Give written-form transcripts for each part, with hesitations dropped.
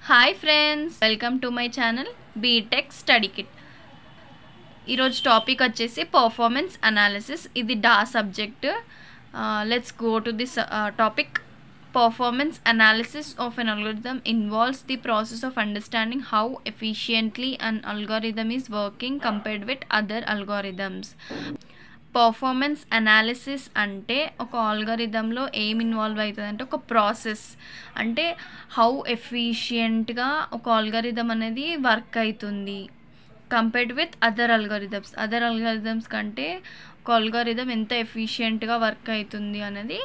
Hi friends, welcome to my channel BTech Study Kit. ఈరోజు topic వచ్చేసి performance analysis. ఇది డా subject. Let's go to this topic. Performance analysis of an algorithm involves the process of understanding how efficiently an algorithm is working compared with other algorithms. Performance analysis అంటే ఒక ఆల్గరిథంలో ఏం involve అవుతుంది అంటే ఒక process, అంటే how ఎఫిషియెంట్గా ఒక algorithm అనేది work అవుతుంది కంపేర్డ్ విత్ అదర్ అల్గరిథమ్స్ కంటే ఒక ఆల్గరిథం ఎంత ఎఫిషియెంట్గా వర్క్ అవుతుంది అనేది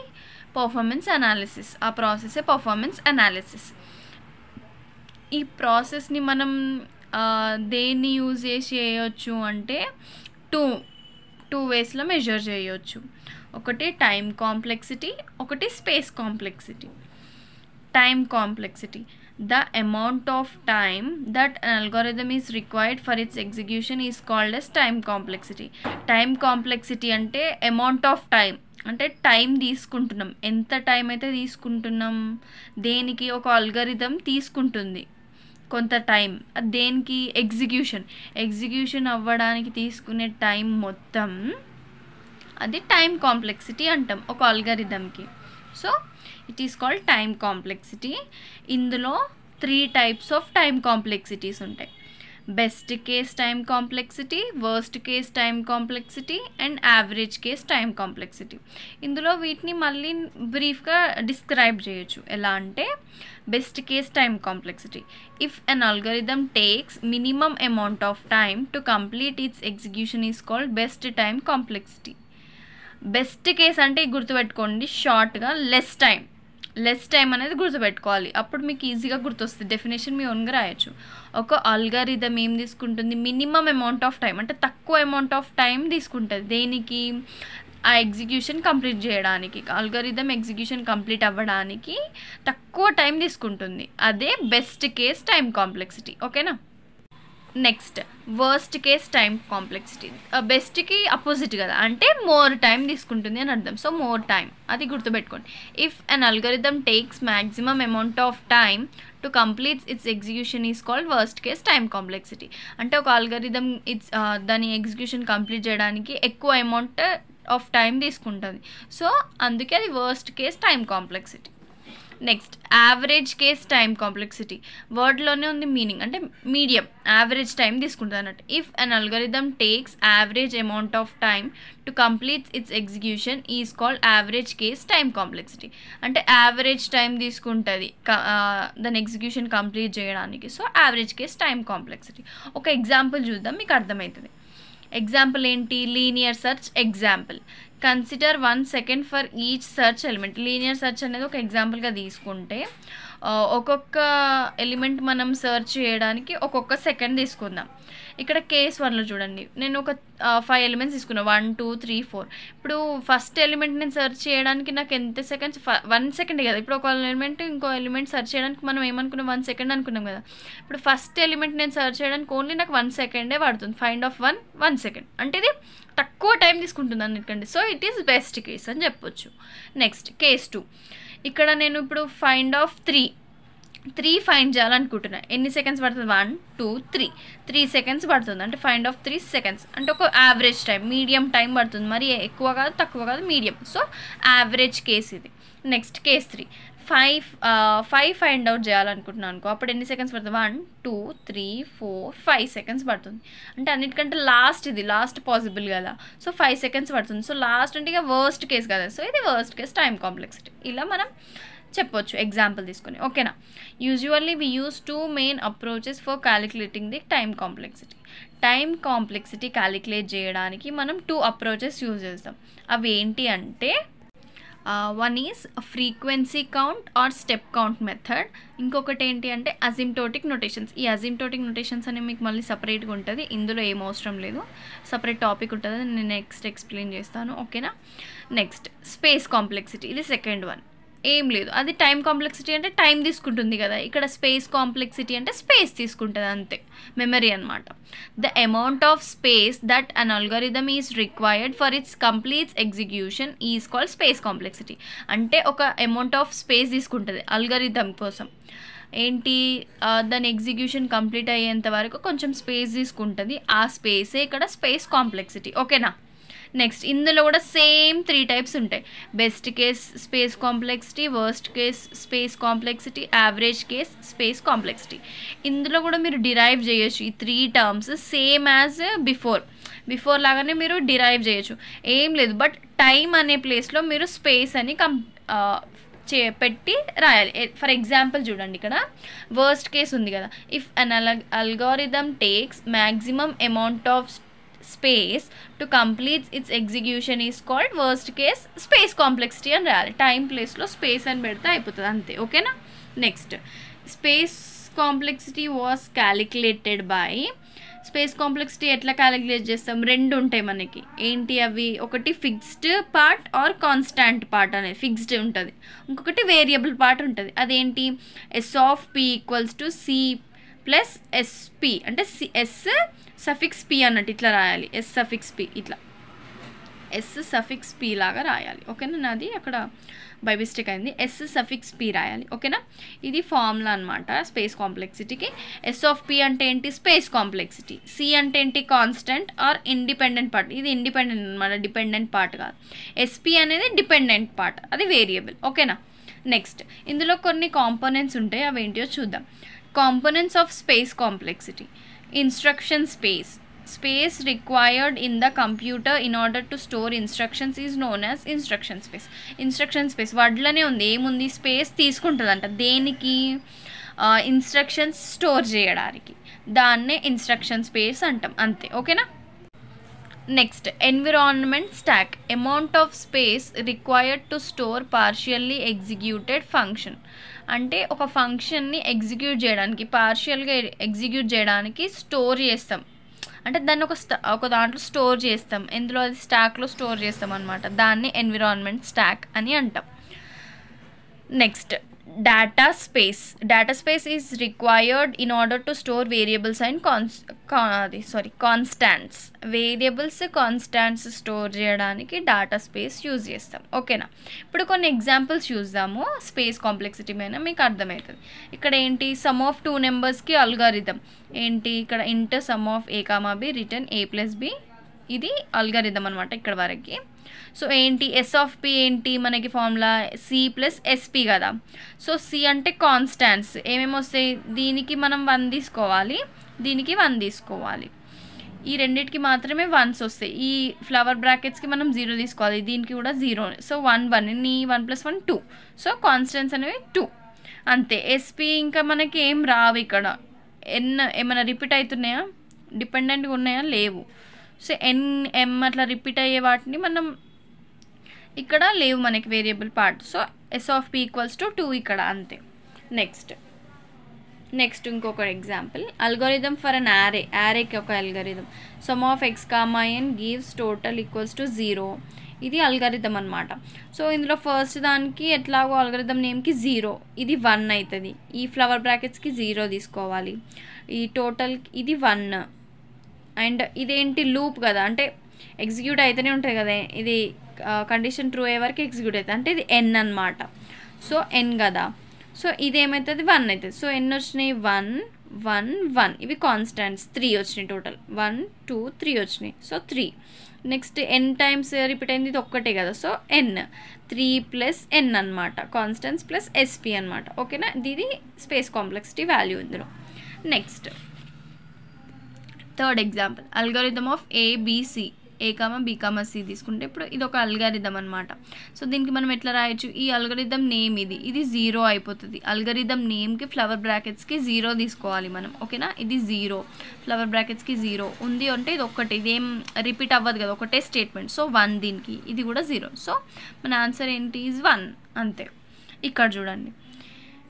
పర్ఫార్మెన్స్ అనాలిసిస్. ఆ ప్రాసెసే పర్ఫార్మెన్స్ అనాలిసిస్. ఈ ప్రాసెస్ని మనం దేన్ని యూజ్ చేసి చేయొచ్చు అంటే టూ వేస్లో మెజర్ చేయొచ్చు. ఒకటి టైం కాంప్లెక్సిటీ, ఒకటి space complexity. Time complexity, the amount of time that an algorithm is required for its execution is called as time complexity. Time complexity అంటే amount of time, అంటే time తీసుకుంటున్నాం, ఎంత time అయితే తీసుకుంటున్నాం, దేనికి ఒక ఆల్గరిథం తీసుకుంటుంది కొంత టైం, దేనికి ఎగ్జిక్యూషన్ అవ్వడానికి తీసుకునే టైం మొత్తం, అది టైం కాంప్లెక్సిటీ అంటాం ఒక ఆల్గరిథంకి. So it is called time complexity. ఇందులో 3 types ఆఫ్ టైం కాంప్లెక్సిటీస్ ఉంటాయి. Best case time complexity, worst case time complexity and average case time complexity. ఇందులో వీటిని మళ్ళీ బ్రీఫ్గా డిస్క్రైబ్ చేయొచ్చు. ఎలా అంటే best case time complexity, if an algorithm takes minimum amount of time to complete its execution is called best time complexity. Best case అంటే గుర్తుపెట్టుకోండి, షార్ట్గా లెస్ టైం అనేది గుర్తుపెట్టుకోవాలి. అప్పుడు మీకు ఈజీగా గుర్తొస్తుంది. డెఫినేషన్ మీ ఓన్గా రాయొచ్చు. ఒక ఆల్గరిథం ఏం తీసుకుంటుంది, మినిమమ్ అమౌంట్ ఆఫ్ టైం, అంటే తక్కువ అమౌంట్ ఆఫ్ టైం తీసుకుంటుంది దేనికి, ఆ ఎగ్జిక్యూషన్ కంప్లీట్ చేయడానికి. ఆల్గరిథం ఎగ్జిక్యూషన్ కంప్లీట్ అవ్వడానికి తక్కువ టైం తీసుకుంటుంది. అదే బెస్ట్ కేస్ టైం కాంప్లెక్సిటీ. ఓకేనా. Next worst case time complexity. బెస్ట్కి అపోజిట్ కదా, అంటే మోర్ టైం తీసుకుంటుంది అని అర్థం. సో మోర్ టైం, అది గుర్తుపెట్టుకోండి. If an algorithm takes maximum amount of time to complete its execution is called worst case time complexity. అంటే ఒక అల్గరిథం దాని ఎగ్జిక్యూషన్ కంప్లీట్ చేయడానికి ఎక్కువ అమౌంట్ ఆఫ్ టైం తీసుకుంటుంది. సో అందుకే అది worst case time complexity. Next average case time complexity. వర్డ్లోనే ఉంది మీనింగ్, అంటే మీడియం, యావరేజ్ టైం తీసుకుంటుంది అన్నట్టు. If an algorithm takes average amount of time to complete its execution is called average case time complexity. అంటే average time తీసుకుంటుంది దాని execution complete చేయడానికి. So average case time complexity. ఒక example చూద్దాం, మీకు అర్థమవుతుంది. ఎగ్జాంపుల్ ఏంటి, linear search example. Consider 1 second for each search element. Linear search అనేది ఒక ఎగ్జాంపుల్గా తీసుకుంటే ఒక్కొక్క ఎలిమెంట్ మనం సెర్చ్ చేయడానికి ఒక్కొక్క సెకండ్ తీసుకుందాం. ఇక్కడ కేస్ 1లో చూడండి, నేను ఒక 5 ఎలిమెంట్స్ తీసుకున్నాను, 1 2 3 4. ఇప్పుడు ఫస్ట్ ఎలిమెంట్ నేను సెర్చ్ చేయడానికి నాకు ఎంత సెకండ్స్, 1 second కదా. ఇప్పుడు ఒక ఎలిమెంట్ ఇంకో ఎలిమెంట్ సెర్చ్ చేయడానికి మనం ఏమనుకున్నాం, 1 second అనుకున్నాం కదా. ఇప్పుడు ఫస్ట్ ఎలిమెంట్ నేను సెర్చ్ చేయడానికి ఓన్లీ నాకు 1 second పడుతుంది. ఫైండ్ ఆఫ్ 1 second, అంటే ఇది తక్కువ టైం తీసుకుంటుంది అన్నిటికంటే. So it is best case అని చెప్పొచ్చు. Next case 2. ఇక్కడ నేను ఇప్పుడు ఫైండ్ ఆఫ్ 3 ఫైండ్ చేయాలనుకుంటున్నాను. ఎన్ని సెకండ్స్ పడుతుంది, 1 2 3 సెకండ్స్ పడుతుంది. అంటే ఫైండ్ ఆఫ్ 3 seconds, అంటే ఒక యావరేజ్ టైం, మీడియం టైం పడుతుంది. మరి ఎక్కువ కాదు తక్కువ కాదు, మీడియం. సో యావరేజ్ కేస్ ఇది. Next case 3. 5 ఫైండ్ అవుట్ చేయాలనుకుంటున్నాను అనుకో, అప్పుడు ఎన్ని సెకండ్స్ పడుతుంది, 1 2 3 4 5 seconds పడుతుంది. అంటే అన్నిటికంటే లాస్ట్ పాసిబుల్ కదా. సో 5 seconds పడుతుంది. సో లాస్ట్ అంటే ఇక వర్స్ట్ కేస్ కదా. సో ఇది వర్స్ట్ కేస్ టైం కాంప్లెక్సిటీ. ఇలా మనం చెప్పొచ్చు ఎగ్జాంపుల్ తీసుకొని. ఓకేనా. Usually we use 2 main approaches for calculating the time complexity. Time complexity calculate చేయడానికి మనం 2 approaches యూజ్ చేస్తాం. అవి ఏంటి అంటే, one is frequency count or step count method. ఇంకొకటి ఏంటి అంటే అసిమ్టోటిక్ నొటేషన్స్. ఈ అసిమ్టోటిక్ నొటేషన్స్ అనేవి మీకు మళ్ళీ సపరేట్గా ఉంటుంది, ఇందులో ఏం అవసరం లేదు, సపరేట్ టాపిక్ ఉంటుంది, నేను నెక్స్ట్ ఎక్స్ప్లెయిన్ చేస్తాను. ఓకేనా. నెక్స్ట్ స్పేస్ కాంప్లెక్సిటీ, ఇది సెకండ్ వన్. ఏం లేదు, అది టైం కాంప్లెక్సిటీ అంటే టైం తీసుకుంటుంది కదా. ఇక్కడ స్పేస్ కాంప్లెక్సిటీ అంటే స్పేస్ తీసుకుంటుంది అంతే, మెమరీ అనమాట. The amount of space that an algorithm is required for it's completes execution is called space complexity. అంటే ఒక అమౌంట్ ఆఫ్ స్పేస్ తీసుకుంటుంది అల్గోరిథం కోసం. ఏంటి దాని ఎగ్జిక్యూషన్ కంప్లీట్ అయ్యేంత వరకు కొంచెం స్పేస్ తీసుకుంటుంది. ఆ స్పేసే ఇక్కడ స్పేస్ కాంప్లెక్సిటీ. ఓకేనా. నెక్స్ట్ ఇందులో కూడా సేమ్ 3 టైప్స్ ఉంటాయి. Best case space complexity, worst case space complexity, average case space complexity. ఇందులో కూడా మీరు డిరైవ్ చేయొచ్చు ఈ 3 టర్మ్స్ సేమ్ యాజ్ బిఫోర్ లాగానే మీరు డిరైవ్ చేయొచ్చు, ఏం లేదు. బట్ టైం అనే ప్లేస్లో మీరు స్పేస్ అని పెట్టి రాయాలి. ఫర్ ఎగ్జాంపుల్ చూడండి, ఇక్కడ వర్స్ట్ కేస్ ఉంది కదా. If an algorithm takes maximum amount of space to complete its execution is called worst case space complexity అని రాయాలి. టైం ప్లేస్లో స్పేస్ అని పెడితే అయిపోతుంది అంతే. ఓకేనా. Next space complexity was calculated by. Space complexity ఎట్లా క్యాలిక్యులేట్ చేస్తాం? 2 ఉంటాయి మనకి. ఏంటి అవి? ఒకటి fixed part or constant part అనేది ఫిక్స్డ్ ఉంటుంది, ఇంకొకటి వేరియబుల్ పార్ట్ ఉంటుంది. అదేంటి? S of p equals to c plus SP, అంటే ఎస్ సఫిక్స్ పి అన్నట్టు ఇట్లా రాయాలి. ఎస్ సఫిక్స్ పి ఇట్లా ఎస్ సఫిక్స్ పి లాగా రాయాలి. ఓకేనా. నాది అక్కడ బై మిస్టేక్ అయింది. ఎస్ సఫిక్స్ పి రాయాలి. ఓకేనా. ఇది ఫార్ములా అనమాట స్పేస్ కాంప్లెక్సిటీకి. ఎస్ ఆఫ్ పి అంటే ఏంటి? Space complexity. సి అంటే ఏంటి? Constant or independent part. ఇది ఇండిపెండెంట్ అనమాట, డిపెండెంట్ పార్ట్ కాదు. ఎస్పి అనేది డిపెండెంట్ పార్ట్, అది వేరియబుల్. ఓకేనా. నెక్స్ట్ ఇందులో కొన్ని కాంపోనెంట్స్ ఉంటాయి, అవి ఏంటో చూద్దాం. Components of space complexity. Instruction space. Space required in the computer in order to store instructions is known as instruction space. Instruction space వర్డ్లోనే ఉంది, ఏముంది? స్పేస్ తీసుకుంటుందంట. దేనికి? ఇన్స్ట్రక్షన్స్ స్టోర్ చేయడానికి. దాన్నే ఇన్స్ట్రక్షన్ స్పేస్ అంటాం అంతే. ఓకేనా. Next environment stock. Amount of space required to store partially executed function. అంటే ఒక ఫంక్షన్ని ఎగ్జిక్యూట్ చేయడానికి, పార్షియల్గా ఎగ్జిక్యూట్ చేయడానికి స్టోర్ చేస్తాం, అంటే దాన్ని ఒక దాంట్లో స్టోర్ చేస్తాం. ఎందులో? అది స్టాక్లో స్టోర్ చేస్తాం అనమాట. దాన్ని ఎన్విరాన్మెంట్ స్టాక్ అని అంటాం. Next data space. Data space is required in order to store variables and constants. Variables, constants store చేయడానికి డేటా స్పేస్ యూజ్ చేస్తాం. ఓకేనా. ఇప్పుడు కొన్ని ఎగ్జాంపుల్స్ చూద్దాము స్పేస్ కాంప్లెక్సిటీ మీద, మీకు అర్థమవుతుంది. ఇక్కడ ఏంటి? సమ్ ఆఫ్ 2 నెంబర్స్కి అల్గారిథం. ఏంటి? ఇక్కడ int sum of a comma b return a plus b. ఇది అల్గారిథం అనమాట ఇక్కడ వరకు. సో ఏంటి? ఎస్ ఆఫ్ పి ఏంటి మనకి ఫార్ములా? సి ప్లస్ ఎస్పి కదా. సో సి అంటే కాన్స్టాంట్స్ ఏమేమి వస్తాయి? దీనికి మనం 1 తీసుకోవాలి, దీనికి 1 తీసుకోవాలి. ఈ రెండింటికి మాత్రమే 1s వస్తాయి. ఈ ఫ్లవర్ బ్రాకెట్స్కి మనం 0 తీసుకోవాలి, దీనికి కూడా 0. సో 1 1 నీ 1 + 1 2. సో కాన్స్టెంట్స్ అనేవి 2 అంతే. ఎస్పి ఇంకా మనకి ఏం రావు ఇక్కడ. ఎన్ ఏమైనా రిపీట్ అవుతున్నాయా? డిపెండెంట్గా ఉన్నాయా? లేవు. సో ఎన్ ఎం అట్లా రిపీట్ అయ్యే వాటిని మనం ఇక్కడ లేవు మనకి variable part. So s of p equals to 2 ఇక్కడ అంతే. నెక్స్ట్ ఇంకొక example. Algorithm for an array. యారేకి ఒక algorithm. Sum of x comma n gives total equals to 0. ఇది అల్గోరిథం అనమాట. సో ఇందులో ఫస్ట్ దానికి ఎట్లాగో అల్గోరిథం నేమ్కి 0, ఇది 1 అవుతుంది. ఈ ఫ్లవర్ బ్రాకెట్స్కి 0 తీసుకోవాలి. ఈ టోటల్ ఇది 1. అండ్ ఇదేంటి? లూప్ కదా, అంటే ఎగ్జిక్యూట్ అయితేనే ఉంటుంది కదా. ఇది కండిషన్ ట్రూ అయ్యే వరకు ఎగ్జిక్యూట్ అవుతుంది, అంటే ఇది ఎన్ అనమాట. సో ఎన్ కదా. సో ఇది ఏమవుతుంది? 1 అవుతుంది. సో ఎన్ని వచ్చినాయి? 1 1 1. ఇవి కాన్స్టాంట్స్ 3 వచ్చినాయి టోటల్. 1 2 3 వచ్చినాయి. So 3. Next n times repeat అయింది, ఇది ఒక్కటే కదా. సో ఎన్ 3 + n అనమాట. కాన్స్టెంట్స్ ప్లస్ ఎస్పి అనమాట. ఓకేనా. ఇది స్పేస్ కాంప్లెక్సిటీ వాల్యూ ఇందులో. Next third example. Algorithm of ABC. A comma b comma c తీసుకుంటే ఇప్పుడు ఇది ఒక అల్గోరిథం అనమాట. సో దీనికి మనం ఎట్లా రాయొచ్చు? ఈ అల్గోరిథం నేమ్ ఇది 0 అయిపోతుంది. అల్గోరిథం నేమ్కి ఫ్లవర్ బ్రాకెట్స్కి 0 తీసుకోవాలి మనం. ఓకేనా. ఇది 0, ఫ్లవర్ బ్రాకెట్స్కి 0 ఉంది అంటే ఇది ఒక్కటే, ఇదేం రిపీట్ అవ్వదు కదా, ఒకటే స్టేట్మెంట్. సో 1 దీనికి, ఇది కూడా 0. సో మన ఆన్సర్ ఏంటి? ఈజ్ 1 అంతే. ఇక్కడ చూడండి,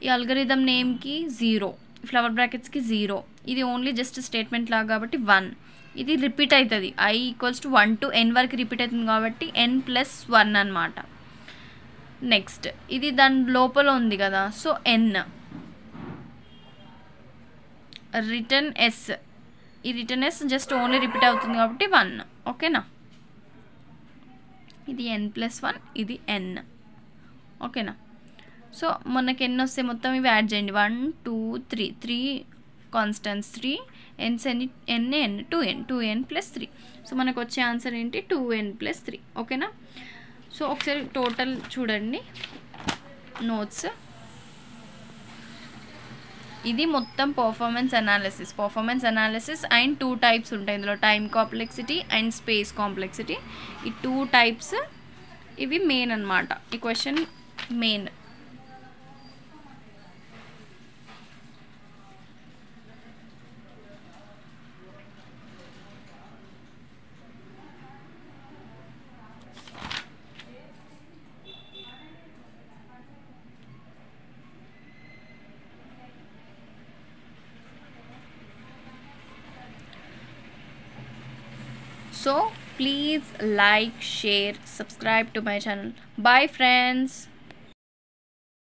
ఈ అల్గోరిథం నేమ్కి 0, ఫ్లవర్ బ్రాకెట్స్కి 0, ఇది ఓన్లీ జస్ట్ స్టేట్మెంట్ లాగా కాబట్టి 1. ఇది రిపీట్ అవుతుంది. I = 1 to n వరకు రిపీట్ అవుతుంది కాబట్టి n+1 అనమాట. నెక్స్ట్ ఇది దాని లోపల ఉంది కదా. So n return s. ఈ return s just only repeat అవుతుంది కాబట్టి 1. ఓకేనా. ఇది n+1, ఇది n. ఓకేనా. సో మనకి ఎన్ని వస్తాయి మొత్తం ఇవి యాడ్ చేయండి. 1 2 3 3 కాన్స్టెంట్స్ 3 ఎన్స్ ఎన్ని ఎన్ 2n ప్లస్ 3. సో మనకు వచ్చే ఆన్సర్ ఏంటి 2n ప్లస్ 3. ఓకేనా. సో ఒకసారి టోటల్ చూడండి నోట్స్. ఇది మొత్తం పర్ఫార్మెన్స్ అనాలిసిస్ అండ్ 2 టైప్స్ ఉంటాయి ఇందులో, time complexity and space complexity. ఈ 2 టైప్స్ ఇవి మెయిన్ అన్నమాట. ఈ question main. So please like, share, subscribe to my channel. Bye friends.